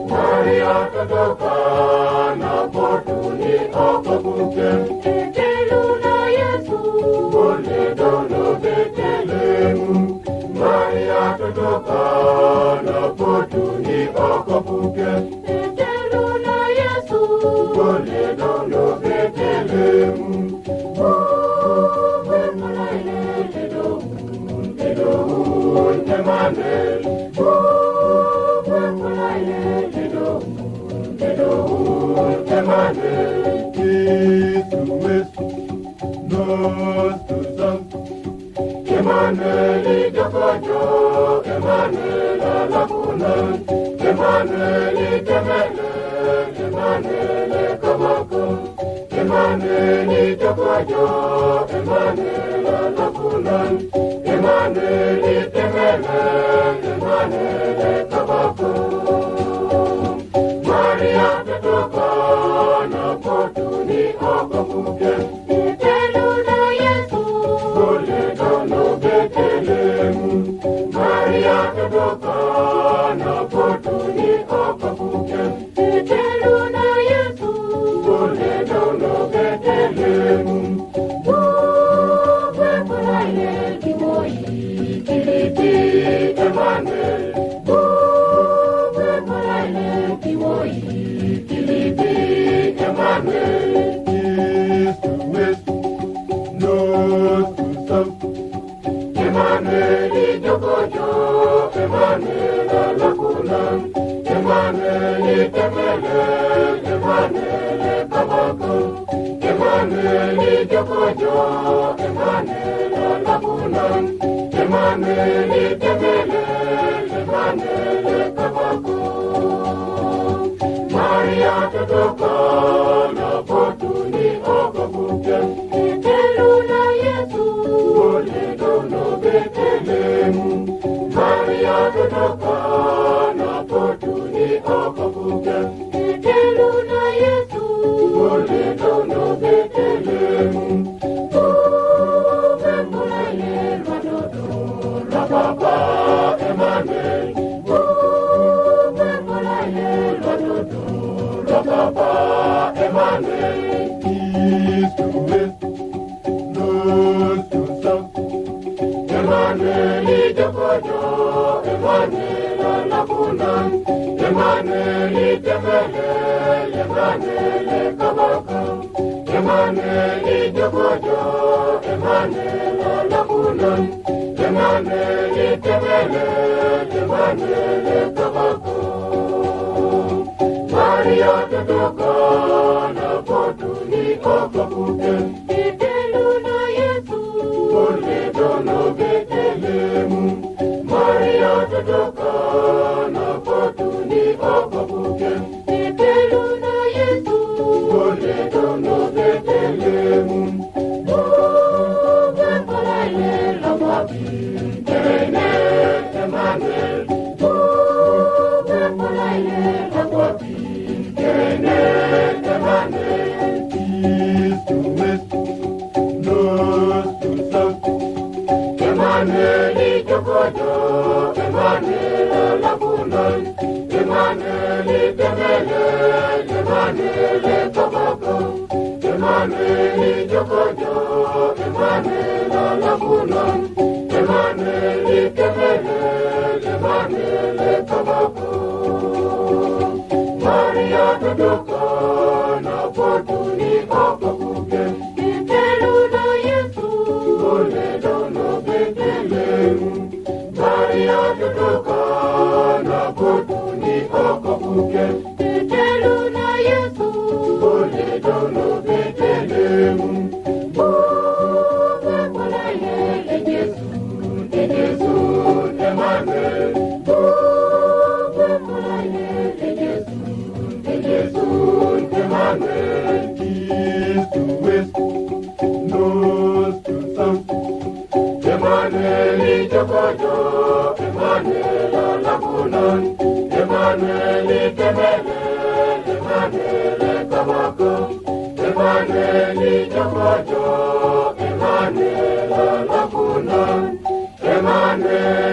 Maria katoka na potuni akabuke. Teluna Yesu, Ole dono Betlehemu. Maria katoka na potuni akabuke. teluna Yesu, Ole dono Betlehemu. Emmanuel. Emmanuel, Jesus, nostus sanctus. Emmanuel, Jokojo, Emmanuel, Alakunan. Emmanuel, Temele, Emmanuel, Kabako. Emmanuel, Jokojo, Emmanuel, Alakunan. Emmanuel, Temele, Emmanuel, Kabako. Maria katoka na potuni akabuke. teluna Yesu, Ole dono Betlehemu. Maria katoka na potuni akabuke. teluna Yesu, Ole dono Betlehemu. Kiliti Emmanuel. Kiliti Emmanuel. Jesus, nostus sanctus. Emmanuel, Jokojo, Emmanuel, Alakunan. Emmanuel, Temele, Emmanuel, Kabako. Emmanuel, Jokojo, Emmanuel, Alakunan. Emmanuel, Temele, Emmanuel, Kabako. Maria katoka na potuni akabuke. teluna Yesu, Ole dono Betlehemu. Maria katoka na potuni akabuke. teluna Yesu, Ole dono Betlehemu. Papa Emmanuel. Papa Emmanuel. Jesus, nostus sanctus. Emmanuel, Jokojo, Emmanuel, Alakunan. Emmanuel, Temele, Emmanuel, Kabaka. Emmanuel, Jokojo, Emmanuel, Alakunan. Emmanuel, Temele, Emmanuel, Kabaka. Maria katoka na potuni akabuke. teluna Yesu, Ole dono Betlehemu. Maria katoka na potuni akabuke. teluna Yesu, Ole dono Betlehemu. Terene Emmanuel. Terene Emmanuel. Jesus, nostus sanctus. Emmanuel, Jokojo, Emmanuel, Alakunan. Emmanuel, Temele, Emmanuel, Kabako. Emmanuel, Jokojo, Emmanuel, Alakunan. Emmanuel, Temele, Emmanuel, Kabako. Maria katoka na potuni akabuke. teluna Yesu, Ole dono Betlehemu. Maria katoka na potuni akabuke. teluna Yesu, Ole dono Betlehemu. Jesus, Emmanuel. Jesus, Emmanuel. Jesus, nostus sanctus. Emmanuel, Jokojo, Emmanuel, Alakunan. Emmanuel, Temele, Emmanuel, Kabako. Emmanuel, Jokojo, Emmanuel, Alakunan. Emmanuel.